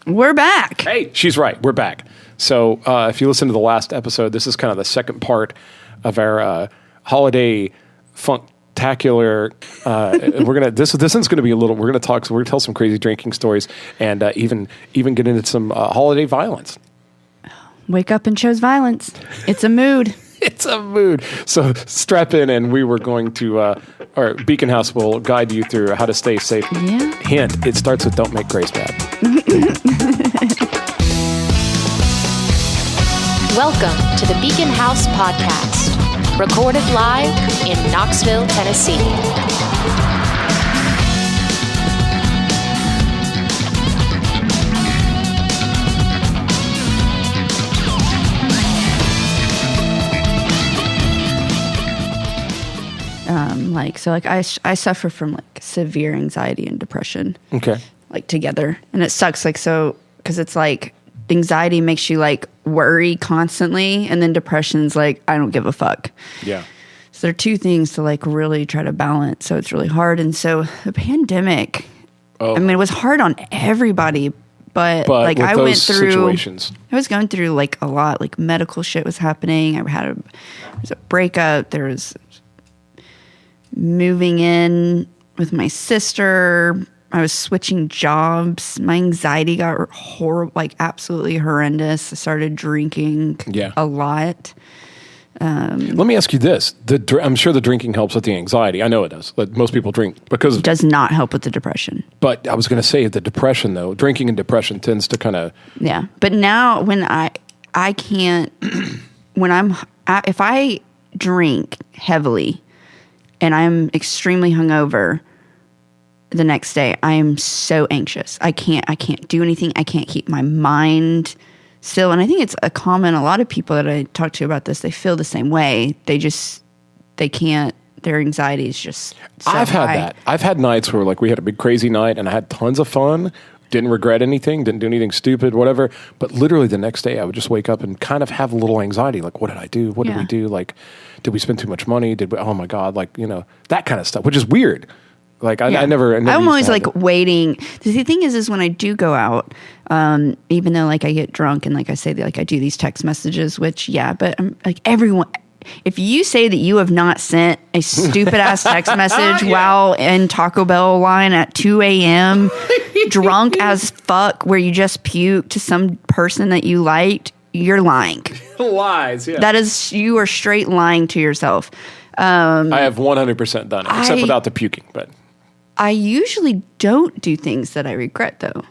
We're back. Hey, she's right. We're back. So if you listen to the last episode, this is kind of the second part of our holiday funktacular. We're gonna this one's gonna be a little. We're gonna talk. So we're gonna tell some crazy drinking stories and even get into some holiday violence. Wake up and chose violence. It's a mood. It's a mood. So strap in, and we were going to, or Beacon House will guide you through how to stay safe. Yeah. Hint: it starts with "Don't make Grace mad." Welcome to the Beacon House Podcast, recorded live in Knoxville, Tennessee. I suffer from like severe anxiety and depression. Okay. Like together. And it sucks because it's like anxiety makes you like worry constantly, and then depression's like, I don't give a fuck. Yeah. So there are two things to like really try to balance. So it's really hard. And so the pandemic, I mean, it was hard on everybody, but like I went through situations. I was going through like a lot, like medical shit was happening. There was a breakup. There was moving in with my sister. I was switching jobs. My anxiety got horrible, like absolutely horrendous. I started drinking a lot. Let me ask you this. I'm sure the drinking helps with the anxiety. I know it does. Like most people drink because it does not help with the depression. But I was going to say the depression, though. Drinking and depression tends to kind of... Yeah. But now when I can't... if I drink heavily and I'm extremely hungover the next day, I am so anxious. I can't do anything. I can't keep my mind still. And I think it's a lot of people that I talk to about this, they feel the same way. They can't, their anxiety is just so I've high. had that. I've had nights where like we had a big crazy night and I had tons of fun, didn't regret anything, didn't do anything stupid, whatever. But literally the next day I would just wake up and kind of have a little anxiety. Like, what did I do? What did we do? Like, did we spend too much money? Oh my God. Like, that kind of stuff, which is weird. Like I never I'm always like waiting. The thing is when I do go out, even though like I get drunk and like I say that like I do these text messages, which but I'm like everyone. If you say that you have not sent a stupid ass text message while in Taco Bell line at 2 a.m. drunk as fuck, where you just puked to some person that you liked, you're lying. Lies. Yeah. That is, you are straight lying to yourself. I have 100% done it, except without the puking, but. I usually don't do things that I regret, though.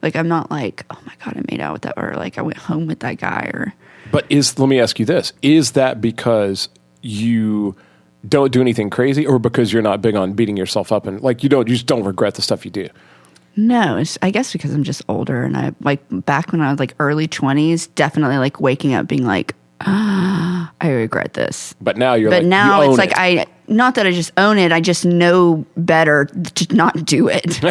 Like, I'm not like, oh my God, I made out with that, or like I went home with that guy, or. But let me ask you this. Is that because you don't do anything crazy, or because you're not big on beating yourself up and like you just don't regret the stuff you do? No, I guess because I'm just older, and I like back when I was like early 20s, definitely like waking up being like, I regret this. But now you're but like, now you it's own like it. Not that I just own it, I just know better to not do it.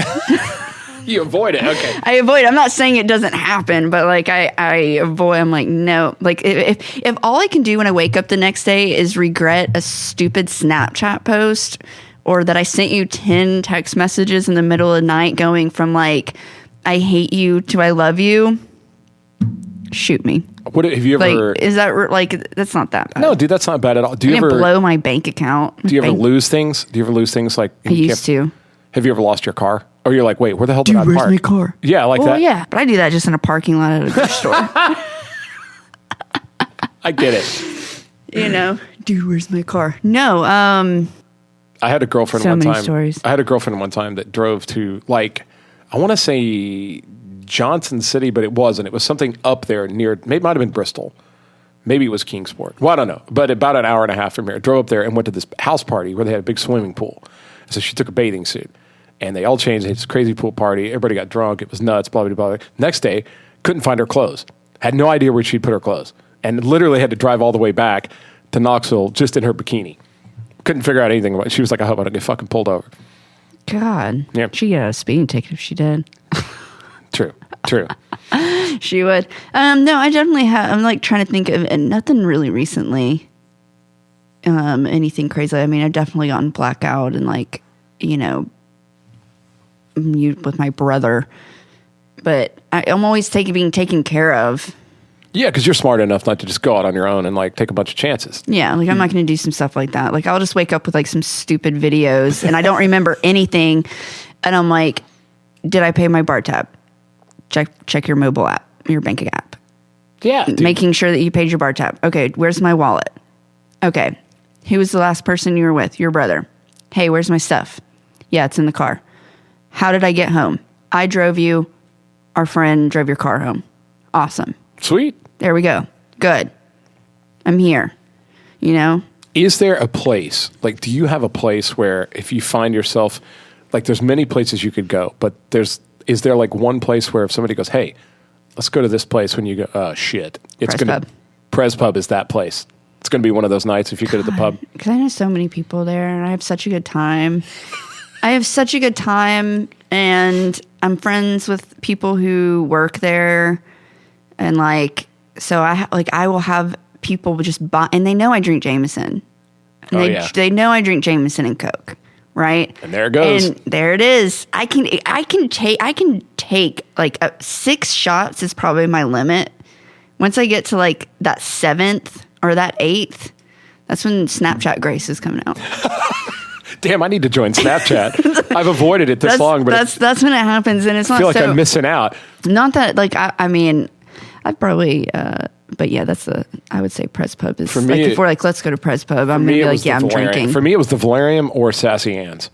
You avoid it, okay. I avoid it. I'm not saying it doesn't happen, but like I avoid. I'm like, no. Like if all I can do when I wake up the next day is regret a stupid Snapchat post, or that I sent you 10 text messages in the middle of the night going from like, I hate you to I love you, shoot me. What have you ever? Like, is that like that's not that bad? No, dude, that's not bad at all. Do you ever blow my bank account? Do you ever lose things? Do you ever lose things like I used to? Have you ever lost your car? Or you're like, wait, where the hell did I park? Where's my car? Yeah, like that. Yeah, but I do that just in a parking lot at a grocery store. I get it. Dude, where's my car? No. I had a girlfriend so one many time. Stories. I had a girlfriend one time that drove to like, I want to say Johnson City, but it wasn't. It was something up there near. Maybe it might have been Bristol. Maybe it was Kingsport. Well, I don't know. But about an hour and a half from here, drove up there and went to this house party where they had a big swimming pool. So she took a bathing suit. And they all changed. They had this crazy pool party. Everybody got drunk. It was nuts, blah, blah, blah. Next day, couldn't find her clothes. Had no idea where she'd put her clothes. And literally had to drive all the way back to Knoxville just in her bikini. Couldn't figure out anything about it. She was like, I hope I don't get fucking pulled over. God. Yeah. She'd get a speeding ticket if she did. True. She would. No, I definitely have. I'm like trying to think of nothing really recently. Anything crazy. I mean, I've definitely gotten blackout and like, with my brother but I'm always being taken care of. Yeah, because you're smart enough not to just go out on your own and like take a bunch of chances. Yeah, like I'm not going to do some stuff like that. Like I'll just wake up with like some stupid videos and I don't remember anything, and I'm like, did I pay my bar tab? Check your mobile app, your banking app. Yeah, dude. Making sure that you paid your bar tab. Okay, where's my wallet? Okay, who was the last person you were with? Your brother. Hey, where's my stuff? Yeah, it's in the car. How did I get home? I drove you. Our friend drove your car home. Awesome. Sweet. There we go. Good. I'm here. You know? Is there a place, like, do you have a place where if you find yourself, like, there's many places you could go, but is there like one place where if somebody goes, hey, let's go to this place, when you go, oh, shit. Pres Pub is that place. It's going to be one of those nights if you go to the pub. Because I know so many people there, and I have such a good time. And I'm friends with people who work there, and like, so I will have people just buy, and they know I drink Jameson. And they know I drink Jameson and Coke, right? And there it goes. And there it is. I can take like 6 shots is probably my limit. Once I get to like that 7th or that 8th, that's when Snapchat Grace is coming out. Damn, I need to join Snapchat. I've avoided it this long, but that's when it happens, and it's not. I feel like I'm missing out. Not that, like, I mean, I'd probably, but yeah, I would say Pres Pub is, for me, like, if we're like, let's go to Pres Pub, I'm going to be like, yeah, I'm drinking. For me, it was the Valerium or Sassy Ann's.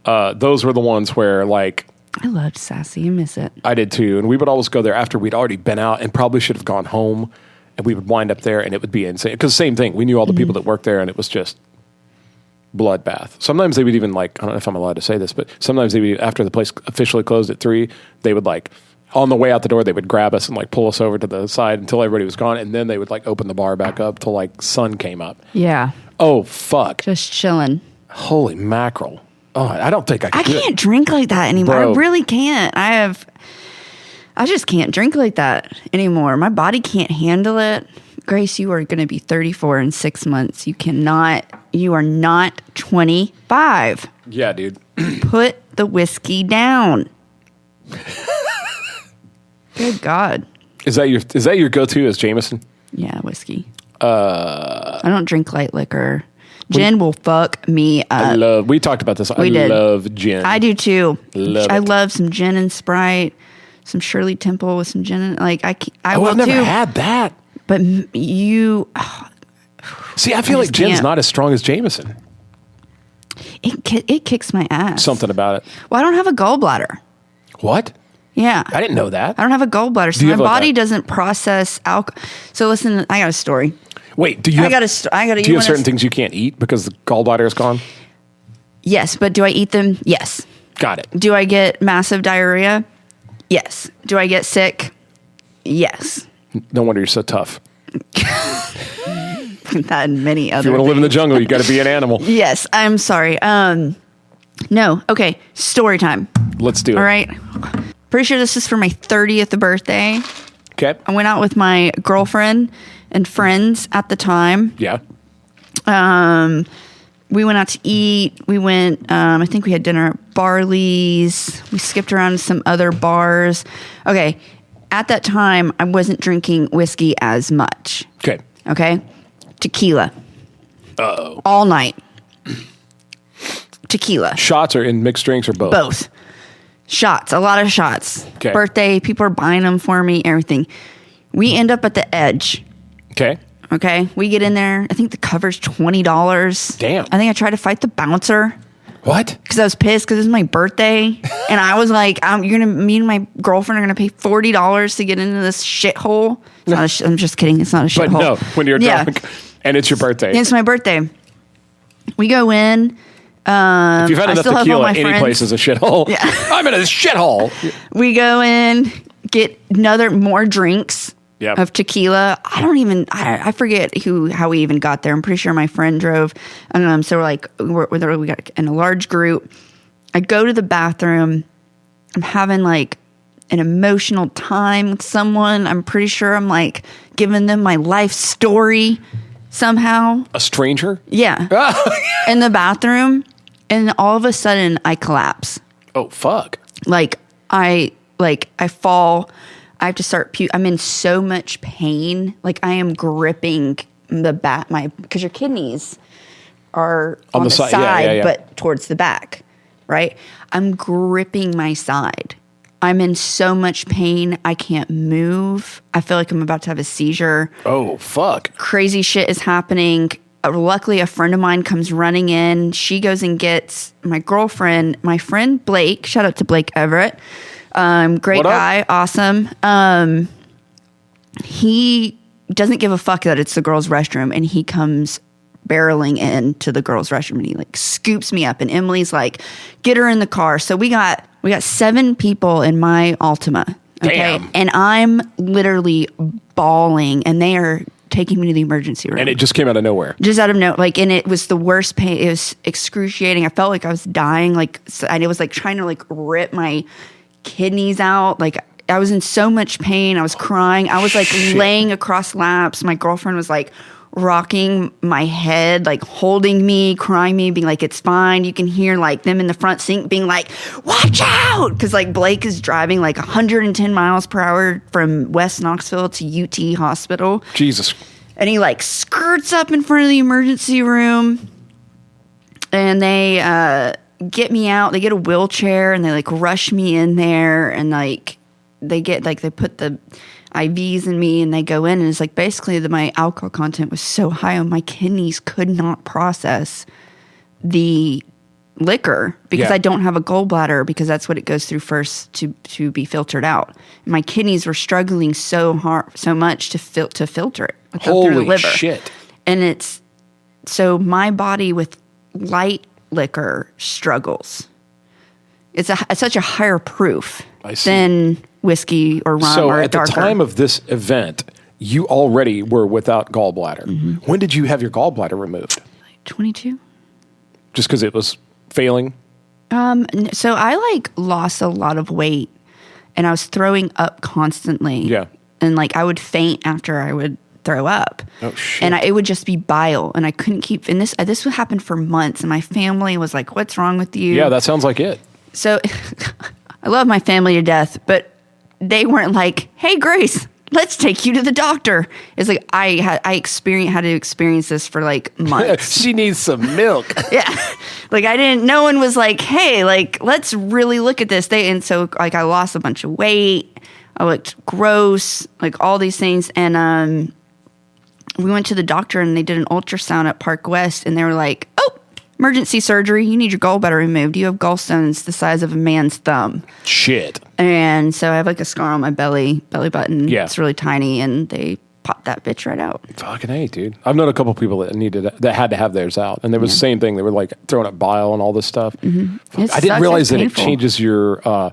Those were the ones where, like, I loved Sassy. I miss it. I did too. And we would always go there after we'd already been out and probably should have gone home. And we would wind up there and it would be insane. Because same thing. We knew all the people that worked there and it was just bloodbath. Sometimes they would even, like, I don't know if I'm allowed to say this, but sometimes they would, after the place officially closed at 3, they would, like, on the way out the door, they would grab us and, like, pull us over to the side until everybody was gone. And then they would, like, open the bar back up till, like, sun came up. Yeah. Oh, fuck. Just chilling. Holy mackerel. Oh, I don't think I can't drink like that anymore. Bro. I really can't. I just can't drink like that anymore. My body can't handle it. Grace, you are going to be 34 in 6 months. You are not 25. Yeah, dude. Put the whiskey down. Good God. Is that your go-to as Jameson? Yeah, whiskey. I don't drink light liquor. Gin will fuck me up. We talked about this. I love gin. I do too. I it. love some gin and Sprite, some Shirley Temple with some gin. And, like, I've never had that. But you... See, I feel like gin's not as strong as Jameson. It kicks my ass. Something about it. Well, I don't have a gallbladder. What? Yeah. I didn't know that. I don't have a gallbladder, so my body doesn't process alcohol. So listen, I got a story. Wait, do you have certain things you can't eat because the gallbladder is gone? Yes, but do I eat them? Yes. Got it. Do I get massive diarrhea? Yes. Do I get sick? Yes. No wonder you're so tough. That and many other If you want to live in the jungle, you got to be an animal. Yes, I'm sorry. No. Okay, story time. Let's do it. All right. Pretty sure this is for my 30th birthday. Okay. I went out with my girlfriend and friends at the time. Yeah. We went out to eat. We went, I think we had dinner at Barley's. We skipped around to some other bars. Okay. At that time, I wasn't drinking whiskey as much. Okay. Okay. Tequila. Uh-oh. All night. Tequila. Shots or in mixed drinks or both? Both. Shots. A lot of shots. Okay. Birthday. People are buying them for me. Everything. We end up at the Edge. Okay. Okay. We get in there. I think the cover's $20. Damn. I think I tried to fight the bouncer. What? Because I was pissed because it was my birthday. And I was like, me and my girlfriend are going to pay $40 to get into this shithole. I'm just kidding. It's not a shithole. But no, when you're drunk and it's your birthday. It's my birthday. We go in. If you've had enough tequila, any place is a shithole. Yeah. I'm in a shithole. We go in, get more drinks of tequila. I forget how we even got there. I'm pretty sure my friend drove. So we got in a large group. I go to the bathroom. I'm having like an emotional time with someone. I'm pretty sure I'm like giving them my life story somehow. A stranger? Yeah. In the bathroom. And all of a sudden I collapse. Oh, fuck. Like I like I fall. I have to start I'm in so much pain. Like I am gripping the back, because your kidneys are on the side, but towards the back, right? I'm gripping my side. I'm in so much pain. I can't move. I feel like I'm about to have a seizure. Oh, fuck. Crazy shit is happening. Luckily, a friend of mine comes running in. She goes and gets my girlfriend, my friend Blake. Shout out to Blake Everett. Great guy. Awesome. He doesn't give a fuck that it's the girls' restroom, and he comes barreling into the girls' restroom, and he like scoops me up, and Emily's like, get her in the car. So we got 7 people in my Altima. Okay. Damn. And I'm literally bawling, and they are taking me to the emergency room. And it just came out of nowhere. Just out of nowhere. Like, and it was the worst pain. It was excruciating. I felt like I was dying. Like, and it was like trying to like rip my kidneys out. Like, I was in so much pain. I was crying. I was like laying across laps. My girlfriend was like rocking my head, like holding me, crying me, being like, it's fine. You can hear like them in the front seat being like, watch out. Because like Blake is driving like 110 miles per hour from West Knoxville to UT Hospital. Jesus. And he like skirts up in front of the emergency room, and they get me out. They get a wheelchair and they like rush me in there, and like they put the IVs in me, and they go in, and it's like basically my alcohol content was so high on my kidneys could not process the liquor because I don't have a gallbladder, because that's what it goes through first to be filtered out. My kidneys were struggling so much to filter it. Holy through the liver. Shit. And it's so my body with light liquor struggles. It's such a higher proof than whiskey or rum so or at darker. the time of this event, you already were without gallbladder. Mm-hmm. When did you have your gallbladder removed? 22. Just because it was failing? So I like lost a lot of weight, and I was throwing up constantly. Yeah. And like I would faint after I would throw up. Oh shit. And it would just be bile, and I couldn't keep. And this would happen for months, and my family was like, "What's wrong with you?" Yeah, that sounds like it. So I love my family to death, but they weren't like, "Hey, Grace, let's take you to the doctor." It's like I had to experience this for like months. She needs some milk. Yeah. Like no one was like, "Hey, like, let's really look at this." And so like I lost a bunch of weight. I looked gross, like all these things. And we went to the doctor, and they did an ultrasound at Park West, and they were like, "Oh, emergency surgery. You need your gallbladder removed. You have gallstones the size of a man's thumb." Shit. And so I have like a scar on my belly button. Yeah. It's really tiny, and they popped that bitch right out. Fucking A, dude. I've known a couple people that had to have theirs out, and there was the same thing. They were like throwing up bile and all this stuff. Mm-hmm. I didn't realize that it changes your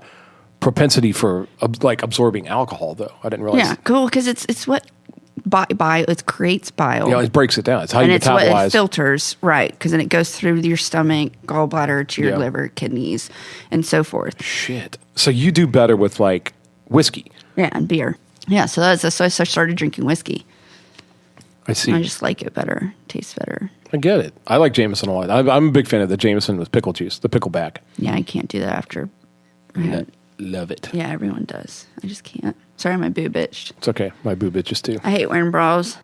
propensity for like absorbing alcohol, though. I didn't realize. Yeah, cool, because it's what bile. It creates bile. Yeah, it breaks it down. It's how you and it's metabolize. what it filters, right? Because then it goes through your stomach, gallbladder to your liver, kidneys, and so forth. Shit. So you do better with like whiskey. Yeah, and beer. Yeah, so so I started drinking whiskey. I see. I just like it better. Tastes better. I get it. I like Jameson a lot. I'm a big fan of the Jameson with pickle juice, the pickleback. Yeah, I can't do that after. Love it. Yeah, everyone does. I just can't. Sorry, my boob itched. It's okay. My boob itches too. I hate wearing bras.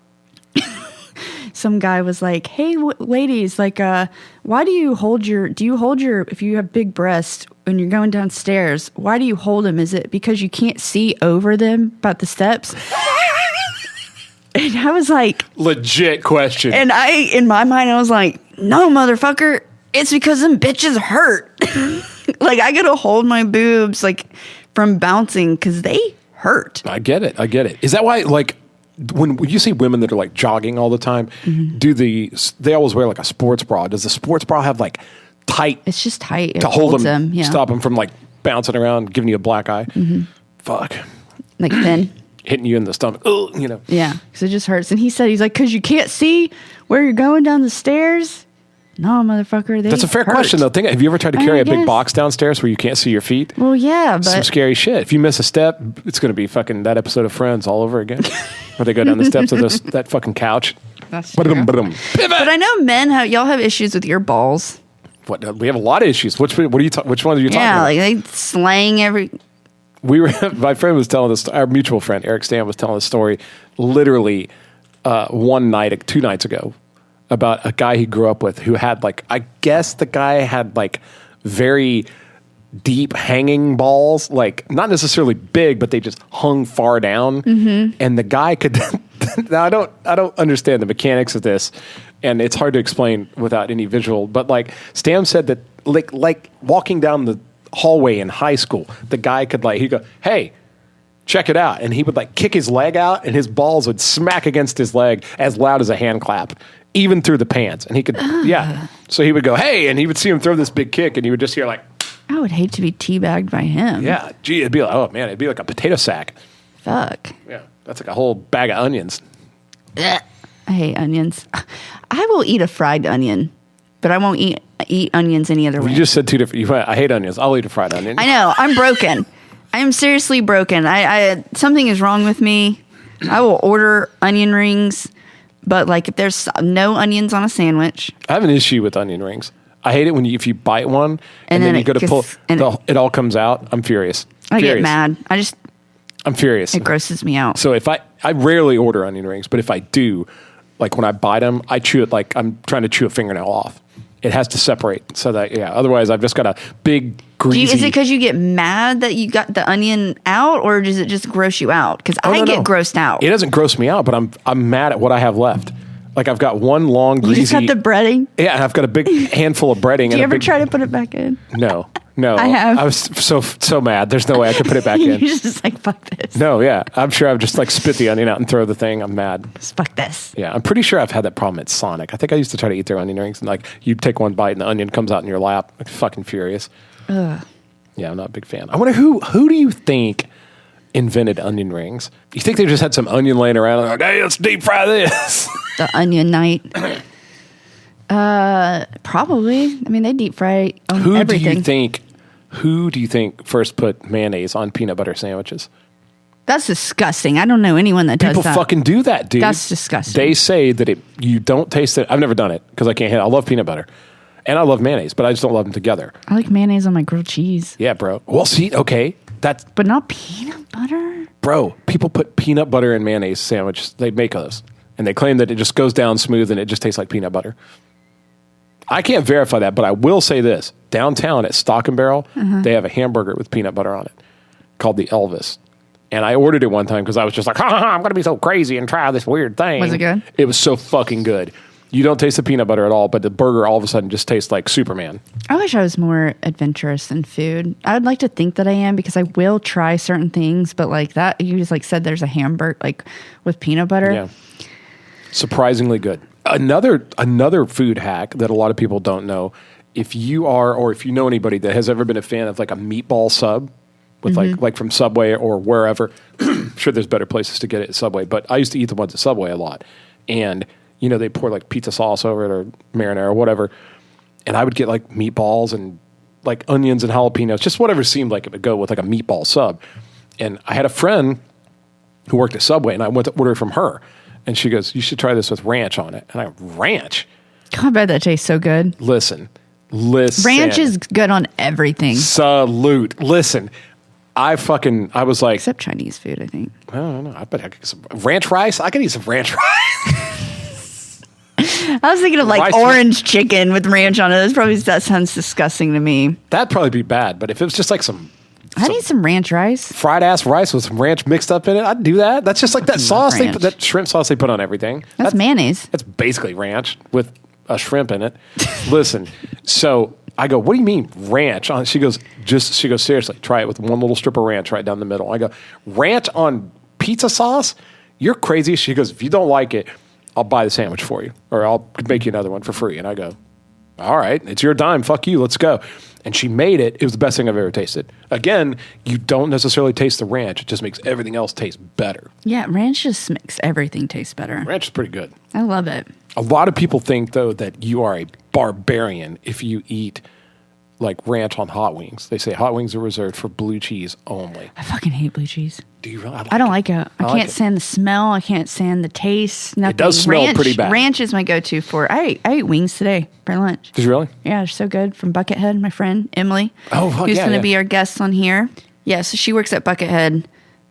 Some guy was like, "Hey, ladies, like, why do you hold your, if you have big breasts when you're going downstairs, why do you hold them? Is it because you can't see over them about the steps?" And I was like, legit question. And in my mind, I was like, "No, motherfucker, it's because them bitches hurt." Like, I gotta hold my boobs like from bouncing because they hurt. I get it. Is that why, like, when you see women that are like jogging all the time, they always wear like a sports bra? Does the sports bra have like tight? It's just tight to hold them, yeah. Stop them from like bouncing around, giving you a black eye. Mm-hmm. Fuck. Like thin. Hitting you in the stomach. Ugh, you know. Yeah, because it just hurts. And he's like, because you can't see where you're going down the stairs. No, motherfucker. That's a fair question, though. Have you ever tried to carry a big box downstairs where you can't see your feet? Well, yeah, but some scary shit. If you miss a step, it's going to be fucking that episode of Friends all over again, where they go down the steps of that fucking couch. That's true. Pivot. But I know men y'all have issues with your balls. What? We have a lot of issues. Which one are you talking Yeah, about? like they slang every. my friend was telling this, our mutual friend, Eric Stan, was telling a story literally 2 nights ago about a guy he grew up with who had like, I guess the guy had like very deep hanging balls, like not necessarily big, but they just hung far down. And the guy could, now I don't understand the mechanics of this, and it's hard to explain without any visual, but like Stam said that like walking down the hallway in high school, the guy could like, he'd go, hey, check it out. And he would like kick his leg out and his balls would smack against his leg as loud as a hand clap, even through the pants. And he could, So he would go, hey, and he would see him throw this big kick and you would just hear like, I would hate to be teabagged by him. yeah, gee, it'd be like, oh man, it'd be like a potato sack. Fuck. Yeah, that's like a whole bag of onions. Ugh. I hate onions. I will eat a fried onion, but I won't eat onions any other way. You just said 2 different. You went, I hate onions. I'll eat a fried onion. I know. I'm broken. I am seriously broken. I something is wrong with me. I will order onion rings, but like if there's no onions on a sandwich. I have an issue with onion rings. I hate it when if you bite one and then you go to pull, it all comes out. I'm furious. I get mad. I'm furious. It grosses me out. So if I rarely order onion rings, but if I do, like when I bite them, I chew it like I'm trying to chew a fingernail off. It has to separate so that, otherwise I've just got a big greasy. Is it because you get mad that you got the onion out, or does it just gross you out? Because I get grossed out. It doesn't gross me out, but I'm mad at what I have left. Like I've got one long greasy. You just got the breading? Yeah, and I've got a big handful of breading. Do you ever try to put it back in? No. I have. I was so mad. There's no way I could put it back in. You're just like, fuck this. No, yeah. I'm sure I've just like spit the onion out and throw the thing. I'm mad. Just fuck this. Yeah, I'm pretty sure I've had that problem at Sonic. I think I used to try to eat their onion rings and like you take one bite and the onion comes out in your lap. Like fucking furious. Ugh. Yeah, I'm not a big fan. I wonder who do you think invented onion rings? You think they just had some onion laying around and like, hey, let's deep fry this? The onion night. Probably. I mean, they deep fry everything. Who do you think first put mayonnaise on peanut butter sandwiches? That's disgusting. I don't know anyone that does that. People fucking do that, dude. That's disgusting. They say that you don't taste it. I've never done it because I can't handle it. I love peanut butter. And I love mayonnaise, but I just don't love them together. I like mayonnaise on my grilled cheese. Yeah, bro. Well, see, okay. But not peanut butter? Bro, people put peanut butter in mayonnaise sandwiches. They make those. And they claim that it just goes down smooth and it just tastes like peanut butter. I can't verify that, but I will say this. Downtown at Stock and Barrel, they have a hamburger with peanut butter on it called the Elvis. And I ordered it one time because I was just like, I'm going to be so crazy and try this weird thing. Was it good? It was so fucking good. You don't taste the peanut butter at all, but the burger all of a sudden just tastes like Superman. I wish I was more adventurous in food. I would like to think that I am because I will try certain things, but like that, you just like said there's a hamburger like with peanut butter. Yeah. Surprisingly good. Another food hack that a lot of people don't know, if you are or if you know anybody that has ever been a fan of like a meatball sub with like from Subway or wherever, I'm sure there's better places to get it at Subway, but I used to eat the ones at Subway a lot. And you know, they pour like pizza sauce over it or marinara or whatever. And I would get like meatballs and like onions and jalapenos, just whatever seemed like it would go with like a meatball sub. And I had a friend who worked at Subway and I went to order from her. And she goes, you should try this with ranch on it. And I go, ranch? God, I bet that tastes so good. Listen. Ranch is good on everything. Salute. Listen. I was like. Except Chinese food, I think. I don't know. I bet I could get some ranch rice. I could eat some ranch rice. I was thinking of like rice orange chicken with ranch on it. That sounds disgusting to me. That'd probably be bad. But if it was just like I need some ranch rice. Fried ass rice with some ranch mixed up in it. I'd do that. That's just like that sauce that shrimp sauce they put on everything. That's mayonnaise. That's basically ranch with a shrimp in it. Listen, so I go, what do you mean ranch? She goes, seriously, try it with one little strip of ranch right down the middle. I go, ranch on pizza sauce? You're crazy. She goes, if you don't like it, I'll buy the sandwich for you, or I'll make you another one for free. And I go, all right, it's your dime. Fuck you. Let's go. And she made it. It was the best thing I've ever tasted. Again, you don't necessarily taste the ranch. It just makes everything else taste better. Yeah, ranch just makes everything taste better. Ranch is pretty good. I love it. A lot of people think, though, that you are a barbarian if you eat like ranch on hot wings. They say hot wings are reserved for blue cheese only. I fucking hate blue cheese. Do you really? I don't like it. I can't stand the smell. I can't stand the taste. Nothing. It does smell pretty bad. Ranch is my go-to for. I ate wings today for lunch. Did you really? Yeah, they're so good from Buckethead. My friend Emily, who's going to be our guest on here. Yeah, so she works at Buckethead,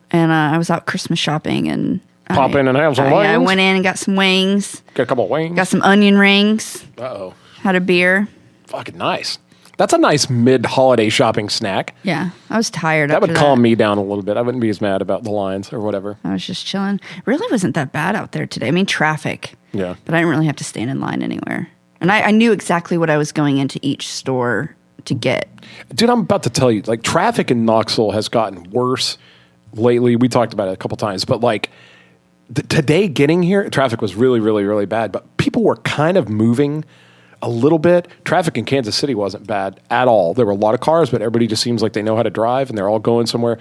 and I was out Christmas shopping, and Pop in and have some wings. I went in and got some wings. Got a couple of wings. Got some onion rings. Uh-oh. Had a beer. Fucking nice. That's a nice mid-holiday shopping snack. Yeah, I was tired. That would calm me down a little bit. I wouldn't be as mad about the lines or whatever. I was just chilling. Really wasn't that bad out there today. I mean, traffic. Yeah. But I didn't really have to stand in line anywhere. And I knew exactly what I was going into each store to get. Dude, I'm about to tell you, like, traffic in Knoxville has gotten worse lately. We talked about it a couple times, but like today getting here, traffic was really, really, really bad, but people were kind of moving a little bit. Traffic in Kansas City wasn't bad at all. There were a lot of cars, but everybody just seems like they know how to drive and they're all going somewhere.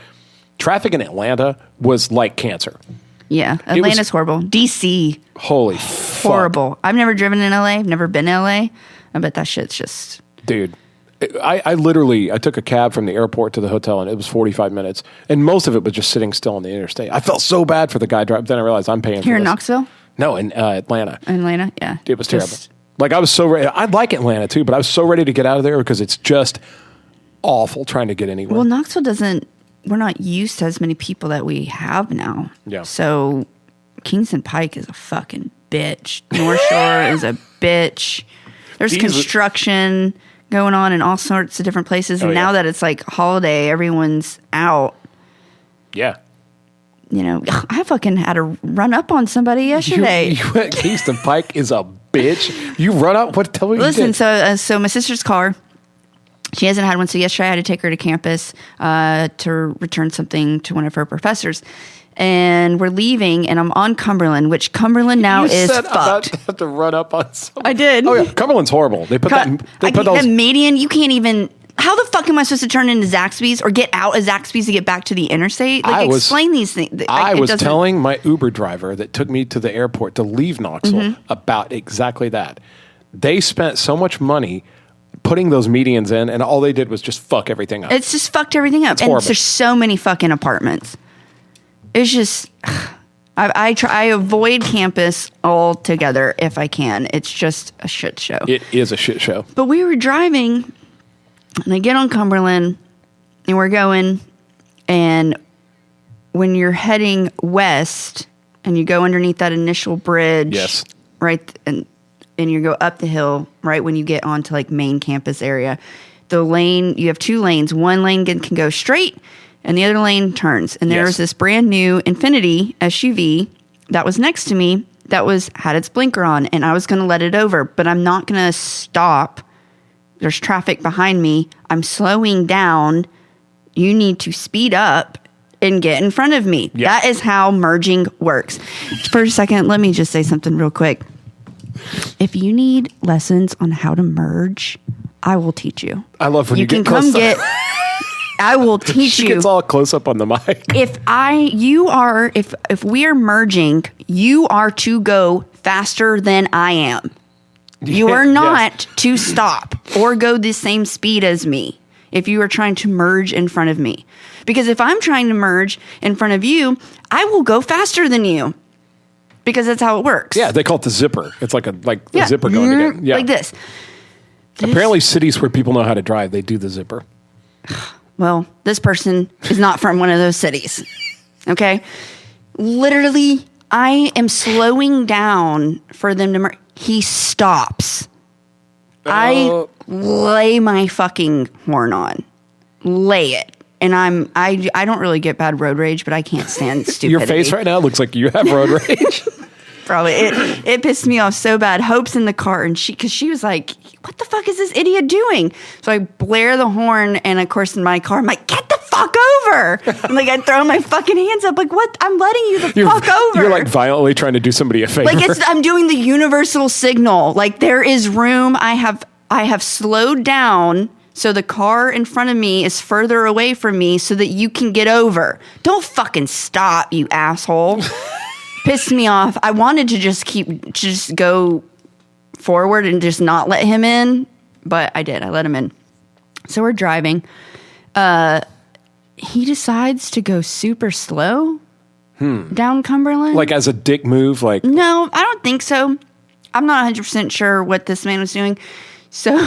Traffic in Atlanta was like cancer. Yeah, Atlanta's horrible. DC. Holy fuck. Horrible. I've never driven in LA. I've never been in LA. I bet that shit's just... Dude, I literally took a cab from the airport to the hotel and it was 45 minutes. And most of it was just sitting still on the interstate. I felt so bad for the guy driving. Then I realized I'm paying for this. Here in Knoxville? No, in Atlanta. Atlanta, yeah. It was terrible. Like I was so ready. I like Atlanta too, but I was so ready to get out of there because it's just awful trying to get anywhere. Well, Knoxville doesn't... We're not used to as many people that we have now. Yeah. So Kingston Pike is a fucking bitch. North Shore is a bitch. There's construction going on in all sorts of different places. And now that it's like holiday, everyone's out. Yeah. You know, I fucking had to run up on somebody yesterday. Kingston Pike is a bitch. You run up? What? Tell me. Listen, so my sister's car. She hasn't had one, so yesterday I had to take her to campus to return something to one of her professors. And we're leaving, and I'm on Cumberland, which Cumberland now is fucked. I have to run up on someone. I did. Oh, yeah. Cumberland's horrible. They put that median, you can't even... How the fuck am I supposed to turn into Zaxby's or get out of Zaxby's to get back to the interstate? Like, explain these things. I was telling my Uber driver that took me to the airport to leave Knoxville about exactly that. They spent so much money putting those medians in, and all they did was just fuck everything up. It's just fucked everything up. It's horrible. There's so many fucking apartments. It's just... I avoid campus altogether if I can. It's just a shit show. It is a shit show. But we were driving, and I get on Cumberland, and we're going, and when you're heading west, and you go underneath that initial bridge, yes, right, and you go up the hill, right when you get onto like main campus area, the lane, you have two lanes. One lane can go straight, and the other lane turns. And there was this brand new Infiniti SUV that was next to me that had its blinker on, and I was going to let it over, but I'm not going to stop. There's traffic behind me. I'm slowing down. You need to speed up and get in front of me. Yeah. That is how merging works. For a second, let me just say something real quick. If you need lessons on how to merge, I will teach you. I love when you get close up. I will teach you. She gets all close up on the mic. If we are merging, you are to go faster than I am. You are not to stop or go the same speed as me if you are trying to merge in front of me. Because if I'm trying to merge in front of you, I will go faster than you. Because that's how it works. Yeah, they call it the zipper. It's like a zipper going together. Yeah. Like this. Apparently cities where people know how to drive, they do the zipper. Well, this person is not from one of those cities. Okay? Literally, I am slowing down for them to merge. He stops. I lay my fucking horn on. Lay it. And I don't really get bad road rage, but I can't stand stupidity. Your face right now looks like you have road rage. Probably. It pissed me off so bad. Hope's in the car, and because she was like, what the fuck is this idiot doing? So I blare the horn, and of course in my car, I'm like, get the fuck over. And like I throw my fucking hands up, like, what? I'm letting you the fuck over. You're like violently trying to do somebody a favor. Like I'm doing the universal signal. Like there is room. I have slowed down. So the car in front of me is further away from me so that you can get over. Don't fucking stop, you asshole. Pissed me off. I wanted to just go forward and just not let him in, but I did. I let him in. So we're driving. He decides to go super slow down Cumberland. Like as a dick move? Like no, I don't think so. I'm not 100% sure what this man was doing. So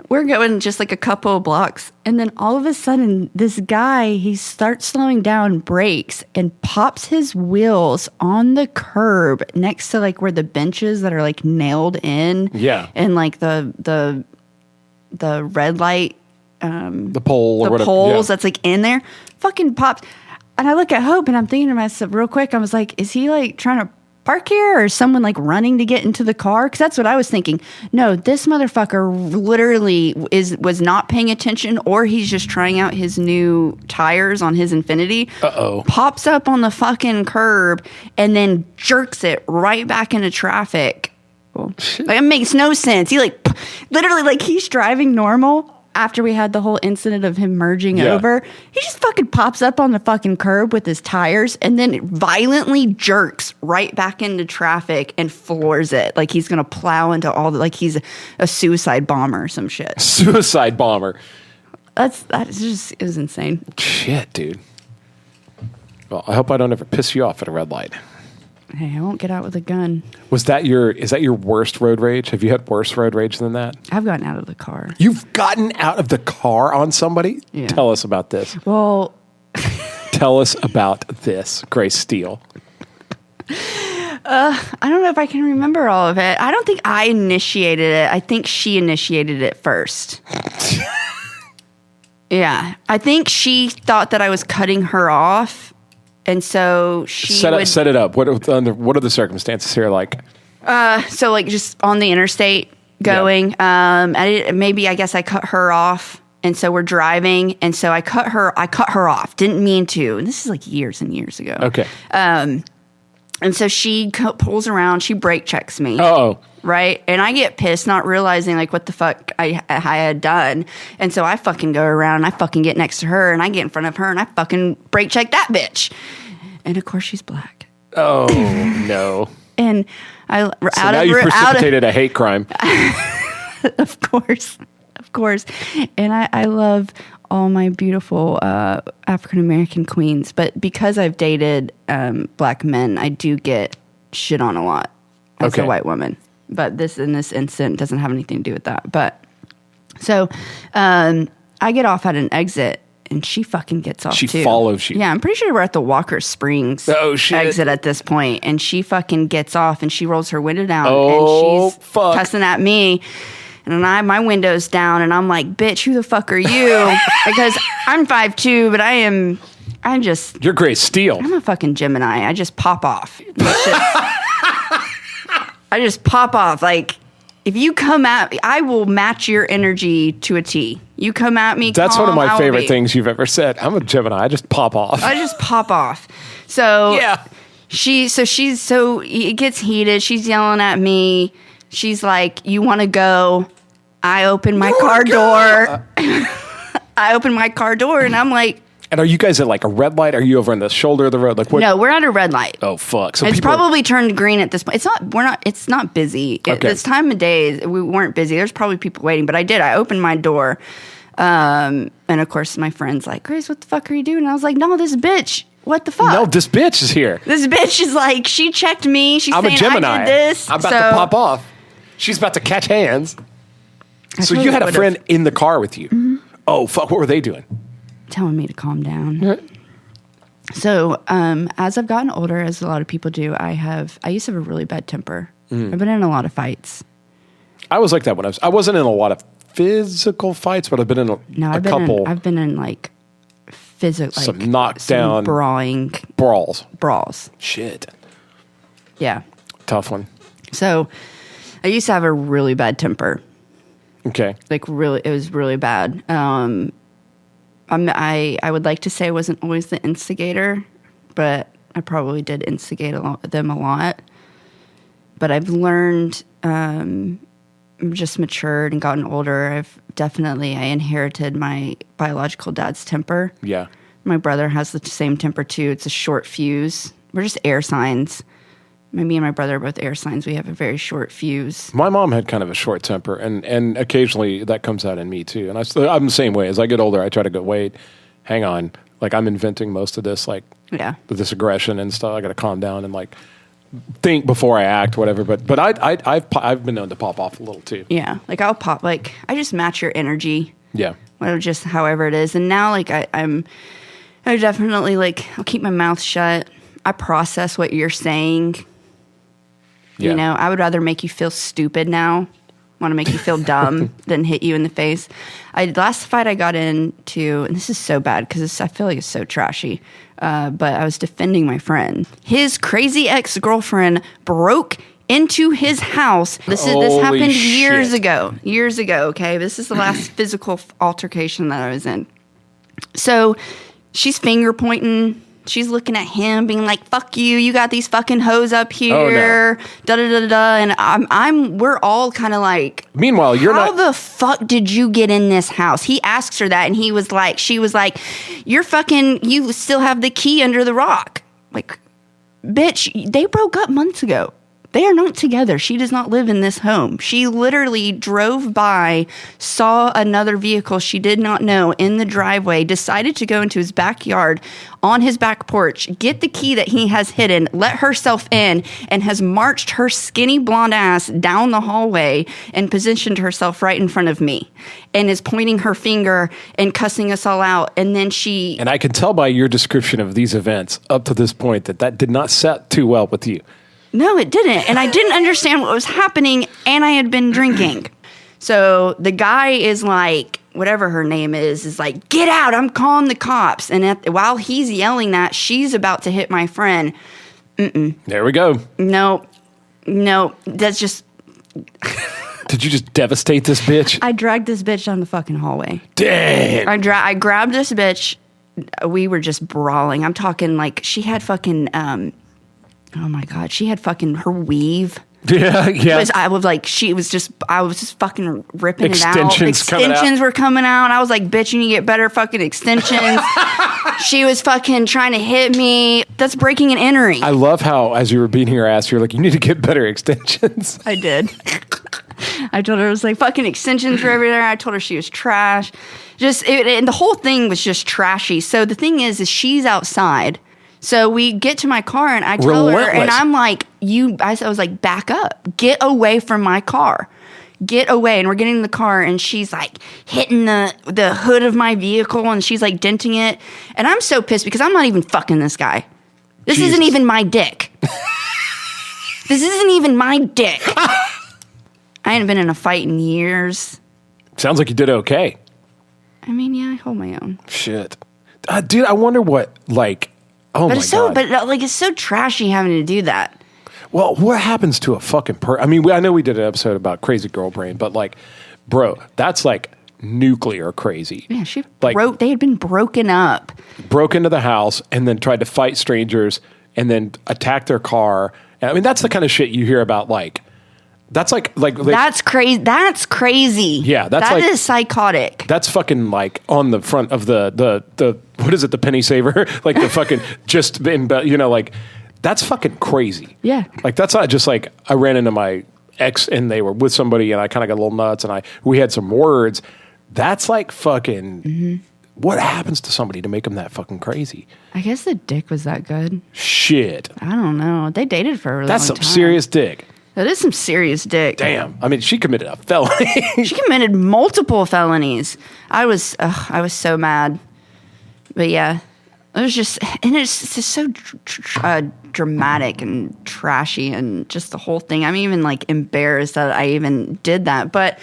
we're going just like a couple of blocks. And then all of a sudden, this guy, he starts slowing down, brakes, and pops his wheels on the curb next to like where the benches that are like nailed in. Yeah. And like the red light. The pole or the whatever. poles Yeah. that's like in there. Fucking pops. And I look at Hope and I'm thinking to myself real quick, I was like, is he like trying to park here or is someone like running to get into the car? Because that's what I was thinking. No, this motherfucker literally was not paying attention, or he's just trying out his new tires on his Infinity. Uh-oh. Pops up on the fucking curb and then jerks it right back into traffic. Well, like, it makes no sense. He like literally like he's driving normal. After we had the whole incident of him merging over, he just fucking pops up on the fucking curb with his tires and then violently jerks right back into traffic and floors it. Like he's going to plow into all the, like he's a suicide bomber or some shit. Suicide bomber. That's just, it was insane. Shit, dude. Well, I hope I don't ever piss you off at a red light. Hey, I won't get out with a gun. Is that your worst road rage? Have you had worse road rage than that? I've gotten out of the car. You've gotten out of the car on somebody? Yeah. Tell us about this. Well, Tell us about this, Grace Steele. I don't know if I can remember all of it. I don't think I initiated it. I think she initiated it first. Yeah. I think she thought that I was cutting her off. And so she set it up. What are the circumstances here like? So like just on the interstate going. I guess I cut her off, and so we're driving, and so I cut her off. Didn't mean to. And this is like years and years ago. Okay. And so she pulls around. She brake checks me. Oh. Right? And I get pissed, not realizing like what the fuck I had done. And so I fucking go around and I fucking get next to her and I get in front of her and I fucking brake check that bitch. And of course she's black. Oh no. And now you precipitated a hate crime. Of course. And I love all my beautiful African American queens, but because I've dated black men, I do get shit on a lot as a white woman. But this incident doesn't have anything to do with that. But so I get off at an exit and she fucking gets off too. She follows you. Yeah, I'm pretty sure we're at the Walker Springs exit at this point. And she fucking gets off and she rolls her window down and she's cussing at me. And my window's down and I'm like, bitch, who the fuck are you? Because I'm 5'2", but You're Grace Steele. I'm a fucking Gemini. I just pop off. I just pop off. Like, if you come at me, I will match your energy to a T. You come at me, that's one of my favorite things you've ever said. I'm a Gemini. I just pop off. So yeah, it gets heated. She's yelling at me. She's like, "You want to go?" I open my car door. I open my car door, and I'm like. And are you guys at like a red light? Are you over on the shoulder of the road? Like what? No, we're at a red light. Oh fuck! So it's probably turned green at this point. It's not busy. This time of day, we weren't busy. There's probably people waiting, but I did. I opened my door, and of course, my friend's like, "Grace, what the fuck are you doing?" And I was like, "No, this bitch. What the fuck? No, this bitch is here. This bitch is like, she checked me. She's saying a Gemini. I did this. I'm about to pop off. She's about to catch hands. So you had a friend in the car with you. Mm-hmm. Oh fuck! What were they doing? Telling me to calm down. So, as I've gotten older, as a lot of people do, I used to have a really bad temper. I've been in a lot of fights. I was like that when I wasn't in a lot of physical fights, but I've been in a couple. I've been in like physical, some knockdown, brawls. Shit. Yeah. Tough one. So, I used to have a really bad temper. Okay. Like it was really bad. I would like to say I wasn't always the instigator, but I probably did instigate them a lot. But I've learned, just matured and gotten older. I inherited my biological dad's temper. Yeah. My brother has the same temper too. It's a short fuse. We're just air signs. Me and my brother are both air signs. We have a very short fuse. My mom had kind of a short temper, and occasionally that comes out in me too. And I'm the same way. As I get older, I try to go, wait, hang on. Like I'm inventing most of this, like this aggression and stuff. I got to calm down and like think before I act, whatever. But I've been known to pop off a little too. Yeah, like I'll pop. Like I just match your energy. Yeah. Whatever, just however it is. And now, like I definitely like I'll keep my mouth shut. I process what you're saying. Yeah. You know, I would rather make you feel stupid now. Want to make you feel dumb than hit you in the face. Last fight I got into, and this is so bad because I feel like it's so trashy, but I was defending my friend. His crazy ex-girlfriend broke into his house. This happened years ago. Okay, this is the last physical altercation that I was in. So she's finger pointing. She's looking at him, being like, "Fuck you! You got these fucking hoes up here." Oh, no. Da da da da. And we're all kind of like. Meanwhile, how the fuck did you get in this house? He asks her that, and she was like, "You still have the key under the rock." Like, bitch, they broke up months ago. They are not together. She does not live in this home. She literally drove by, saw another vehicle she did not know in the driveway, decided to go into his backyard on his back porch, get the key that he has hidden, let herself in, and has marched her skinny blonde ass down the hallway and positioned herself right in front of me and is pointing her finger and cussing us all out. And then And I can tell by your description of these events up to this point that did not set too well with you. No, it didn't. And I didn't understand what was happening, and I had been drinking. So the guy is like, whatever her name is like, "Get out, I'm calling the cops." And while he's yelling that, she's about to hit my friend. There we go. No, that's just... Did you just devastate this bitch? I dragged this bitch down the fucking hallway. Damn. I grabbed this bitch. We were just brawling. I'm talking like she had fucking... oh my God, she had fucking her weave. Yeah. I was just fucking ripping it out. Extensions were coming out. I was like, bitch, you need to get better fucking extensions. She was fucking trying to hit me. That's breaking and entering. I love how, as you were beating her ass, you're like, you need to get better extensions. I did. I told her it was like fucking extensions were everywhere. I told her she was trash. And the whole thing was just trashy. So the thing is she's outside. So we get to my car and I tell her, and I'm like, I was like, back up, get away from my car, get away. And we're getting in the car and she's like hitting the hood of my vehicle and she's like denting it. And I'm so pissed because I'm not even fucking this guy. This isn't even my dick. This isn't even my dick. I hadn't been in a fight in years. Sounds like you did okay. I mean, yeah, I hold my own. Shit. Dude, I wonder what, like... Oh but my God. But like it's so trashy having to do that. Well, what happens to a fucking I mean, I know we did an episode about crazy girl brain, but like, bro, that's like nuclear crazy. Yeah, they had been broken up. Broke into the house and then tried to fight strangers and then attack their car. And, I mean, that's the kind of shit you hear about. Like, that's like that's crazy. That's crazy. Yeah, that is psychotic. That's fucking like on the front of the what is it? The penny saver, like the fucking just in, like that's fucking crazy. Yeah, like that's not just like I ran into my ex and they were with somebody and I kind of got a little nuts and we had some words. That's like fucking. Mm-hmm. What happens to somebody to make them that fucking crazy? I guess the dick was that good. Shit, I don't know. They dated for a really long time. That's some serious dick. That is some serious dick. Damn. I mean, she committed a felony. She committed multiple felonies. I was so mad. But yeah, it was just, and it's just so dramatic and trashy and just the whole thing. I'm even like embarrassed that I even did that. But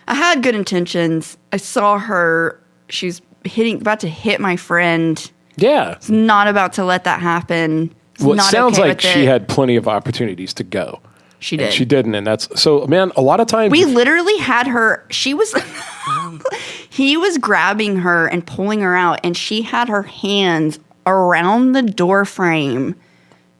I had good intentions. I saw her. She's about to hit my friend. Yeah. It's not about to let that happen. Well, it sounds like she had plenty of opportunities to go. She did. And she didn't, and that's so. Man, a lot of times we literally had her. She was, he was grabbing her and pulling her out, and she had her hands around the door frame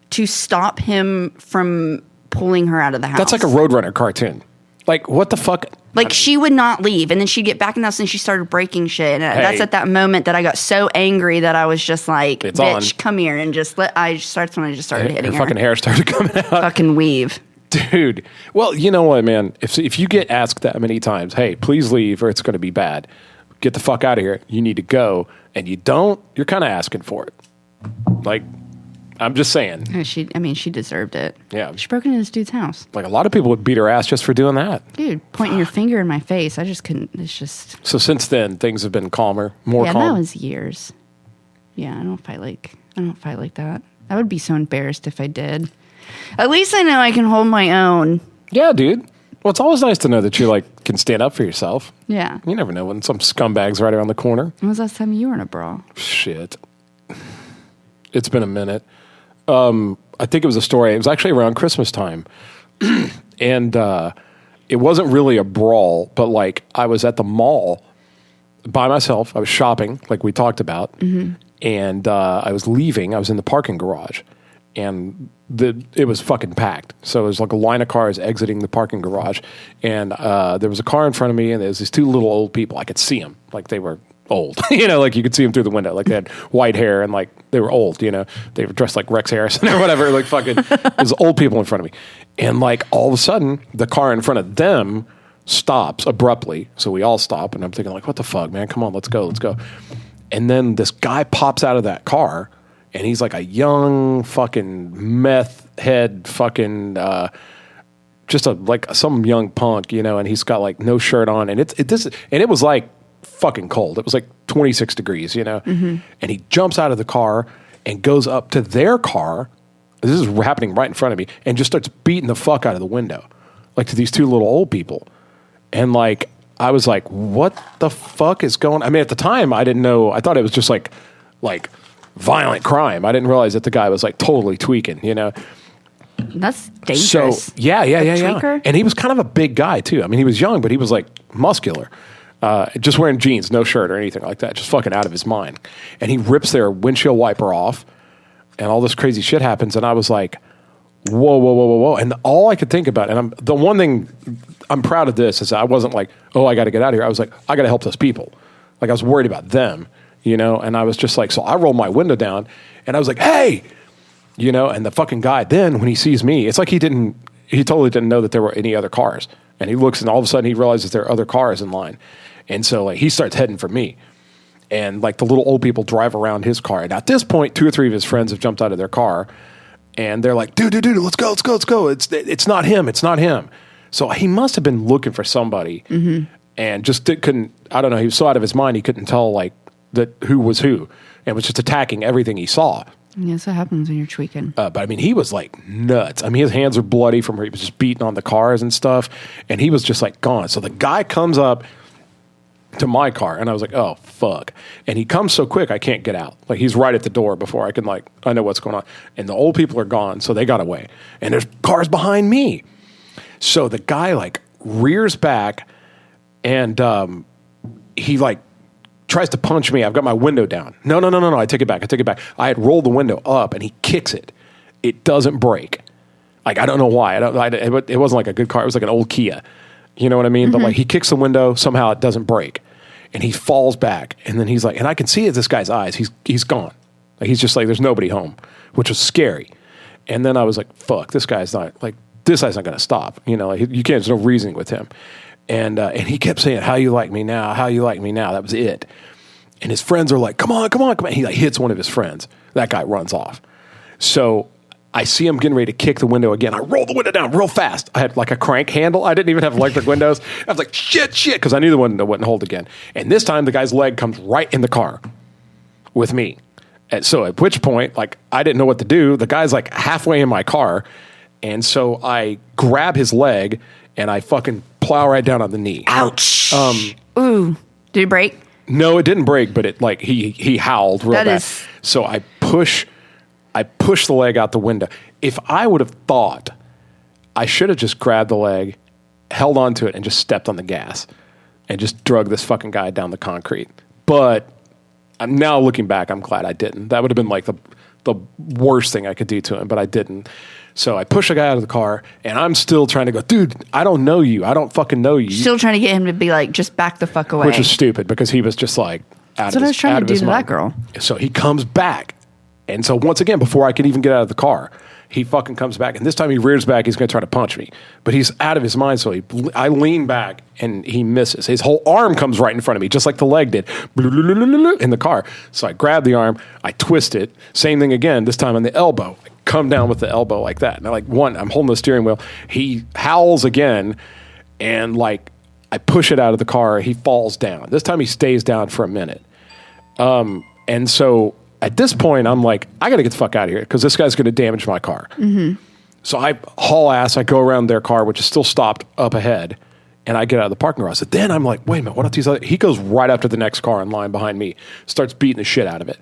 to stop him from pulling her out of the house. That's like a Roadrunner cartoon. Like what the fuck? Like she would not leave, and then she'd get back in the house and she started breaking shit. And that's at that moment that I got so angry that I was just like, "Bitch, on. Come here!" And just let. That's when I just started hitting her. Her fucking hair started coming out. Fucking weave. Dude, well, you know what, man? If you get asked that many times, hey, please leave or it's going to be bad. Get the fuck out of here. You need to go. And you don't, you're kind of asking for it. Like, I'm just saying. She deserved it. Yeah. She broke into this dude's house. Like, a lot of people would beat her ass just for doing that. Dude, pointing your finger in my face. I just couldn't. It's just. So since then, things have been calmer, more calm. Yeah, that was years. Yeah, I don't fight like that. I would be so embarrassed if I did. At least I know I can hold my own. Yeah, dude. Well, it's always nice to know that you like can stand up for yourself. Yeah. You never know when some scumbag's right around the corner. When was the last time you were in a brawl? Shit. It's been a minute. I think it was a story. It was actually around Christmas time. And it wasn't really a brawl, but like I was at the mall by myself. I was shopping, like we talked about. Mm-hmm. And I was leaving. I was in the parking garage. And it was fucking packed. So there's like a line of cars exiting the parking garage. And there was a car in front of me, and there was these two little old people. I could see them. Like they were old. Like you could see them through the window. Like they had white hair, and like they were old, They were dressed like Rex Harrison or whatever. Like fucking, there's old people in front of me. And like all of a sudden, the car in front of them stops abruptly. So we all stop, and I'm thinking like, what the fuck, man? Come on, let's go. And then this guy pops out of that car, and he's like a young fucking meth head fucking, just some young punk, and he's got like no shirt on, and it was like fucking cold. It was like 26 degrees, mm-hmm. And he jumps out of the car and goes up to their car. This is happening right in front of me, and just starts beating the fuck out of the window, like to these two little old people. And like, I was like, what the fuck is going on? I mean, at the time, I didn't know. I thought it was just like violent crime. I didn't realize that the guy was like totally tweaking, That's dangerous. So yeah. Tweaker? And he was kind of a big guy too. I mean, he was young, but he was like muscular. Just wearing jeans, no shirt or anything like that. Just fucking out of his mind. And he rips their windshield wiper off, and all this crazy shit happens. And I was like, whoa. And all I could think about, and the one thing I'm proud of this is I wasn't like, oh, I got to get out of here. I was like, I got to help those people. Like I was worried about them, and I was just like, so I rolled my window down, and I was like, hey, and the fucking guy, then when he sees me, it's like he totally didn't know that there were any other cars. And he looks, and all of a sudden he realizes there are other cars in line. And so like he starts heading for me. And like the little old people drive around his car. And at this point, 2 or 3 of his friends have jumped out of their car, and they're like, dude, let's go. It's not him. So he must have been looking for somebody, mm-hmm. and just couldn't, I don't know, he was so out of his mind he couldn't tell like that who was who, and was just attacking everything he saw. Yeah, that's what happens when you're tweaking. But I mean, he was like nuts. I mean, his hands were bloody from where he was just beating on the cars and stuff, and he was just like gone. So the guy comes up to my car, and I was like, oh, fuck. And he comes so quick, I can't get out. Like, he's right at the door before I can, like, I know what's going on. And the old people are gone, so they got away. And there's cars behind me. So the guy, like, rears back, and he, like, tries to punch me. I've got my window down. No. I take it back. I had rolled the window up, and he kicks it. It doesn't break. Like, I don't know why. It wasn't like a good car. It was like an old Kia. You know what I mean? Mm-hmm. But like he kicks the window, somehow it doesn't break. And he falls back. And then he's like, and I can see it, this guy's eyes. He's gone. Like he's just like, there's nobody home, which was scary. And then I was like, fuck, this guy's not going to stop. Like you can't, there's no reasoning with him. And he kept saying, how you like me now? That was it. And his friends are like, come on. He like hits one of his friends. That guy runs off. So I see him getting ready to kick the window again. I roll the window down real fast. I had like a crank handle. I didn't even have electric windows. I was like, shit, because I knew the window wouldn't hold again. And this time the guy's leg comes right in the car with me. And so at which point, like, I didn't know what to do. The guy's like halfway in my car. And so I grab his leg and I fucking plow right down on the knee. Ouch. Ooh. Did it break? No, it didn't break, but it like he howled real bad. So I push the leg out the window. If I would have thought, I should have just grabbed the leg, held onto it, and just stepped on the gas and just drug this fucking guy down the concrete. But I'm now looking back, I'm glad I didn't. That would have been like the worst thing I could do to him, but I didn't. So I push the guy out of the car, and I'm still trying to go, dude, I don't know you. I don't fucking know you. Still trying to get him to be like, just back the fuck away. Which is stupid because he was just like, That's what I was trying to do to that girl. So he comes back. And so once again, before I could even get out of the car, he fucking comes back. And this time he rears back. He's going to try to punch me. But he's out of his mind. So I lean back and he misses. His whole arm comes right in front of me, just like the leg did in the car. So I grab the arm. I twist it. Same thing again, this time on the elbow. I come down with the elbow like that. And I'm holding the steering wheel. He howls again. And like I push it out of the car. He falls down. This time he stays down for a minute. And so at this point, I'm like, I got to get the fuck out of here because this guy's going to damage my car. Mm-hmm. So I haul ass. I go around their car, which is still stopped up ahead, and I get out of the parking garage. So then I'm like, wait a minute, what are these other? He goes right after the next car in line behind me, starts beating the shit out of it.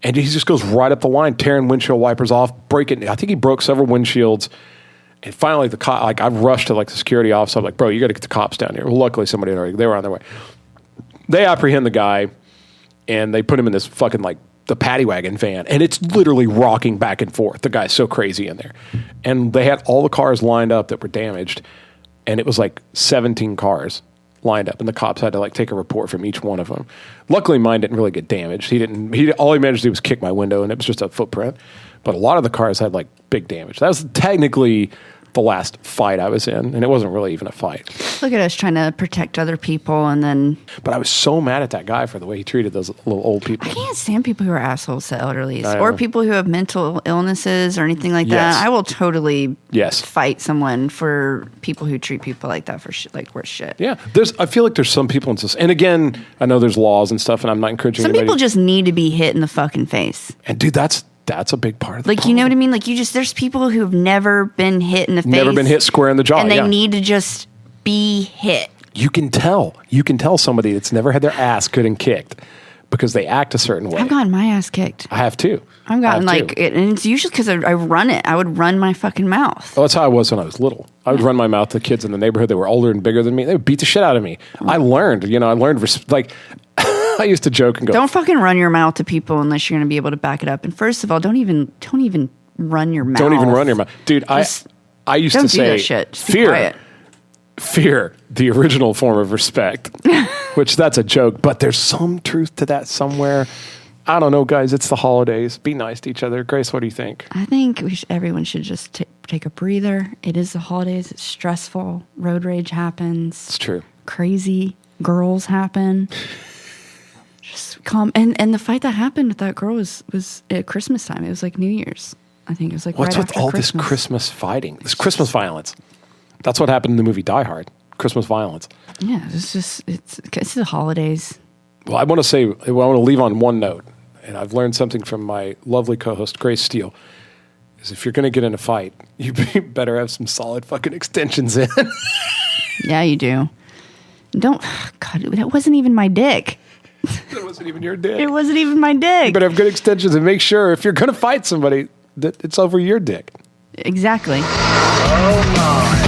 And he just goes right up the line, tearing windshield wipers off, breaking. I think he broke several windshields. And finally, the cop, like I rushed to like the security office. I'm like, bro, you got to get the cops down here. Well, luckily, they were on their way. They apprehend the guy, and they put him in this fucking like the paddy wagon van, and it's literally rocking back and forth. The guy's so crazy in there. And they had all the cars lined up that were damaged, and it was like 17 cars lined up, and the cops had to like take a report from each one of them. Luckily, mine didn't really get damaged. All he managed to do was kick my window, and it was just a footprint. But a lot of the cars had like big damage. That was technically the last fight I was in, and it wasn't really even a fight. Look at us trying to protect other people, and then... But I was so mad at that guy for the way he treated those little old people. I can't stand people who are assholes to elderlies, or people who have mental illnesses or anything like that. I will totally fight someone for people who treat people like that for shit, like worse shit. Yeah, I feel like there's some people in this, and again, I know there's laws and stuff, and I'm not encouraging some people just need to be hit in the fucking face. And dude, that's a big part of the problem. You know what I mean? Like there's people who've never been hit in the face. Never been hit square in the jaw. And they need to just be hit. You can tell somebody that's never had their ass kicked because they act a certain way. I've gotten my ass kicked. I have too. I've gotten and it's usually because I run it. I would run my fucking mouth. Oh, that's how I was when I was little. I would run my mouth to kids in the neighborhood that were older and bigger than me. They would beat the shit out of me. I learned, I used to joke and go, don't fucking run your mouth to people unless you're going to be able to back it up. And first of all, don't even run your mouth. Don't even run your mouth. Dude, I used to say, fear, the original form of respect, which that's a joke, but there's some truth to that somewhere. I don't know, guys. It's the holidays. Be nice to each other. Grace, what do you think? I think everyone should just take a breather. It is the holidays. It's stressful. Road rage happens. It's true. Crazy girls happen. Just calm. And the fight that happened with that girl was at Christmas time. It was like New Year's. I think it was like what's right with all Christmas. This Christmas fighting? This Christmas violence. That's what happened in the movie Die Hard. Christmas violence. Yeah, it's the holidays. Well, I want to leave on one note, and I've learned something from my lovely co-host Grace Steele. Is if you're going to get in a fight, you better have some solid fucking extensions in. Yeah, you do. God, that wasn't even my dick. That wasn't even your dick. It wasn't even my dick. You better have good extensions and make sure if you're going to fight somebody that it's over your dick. Exactly. Oh my.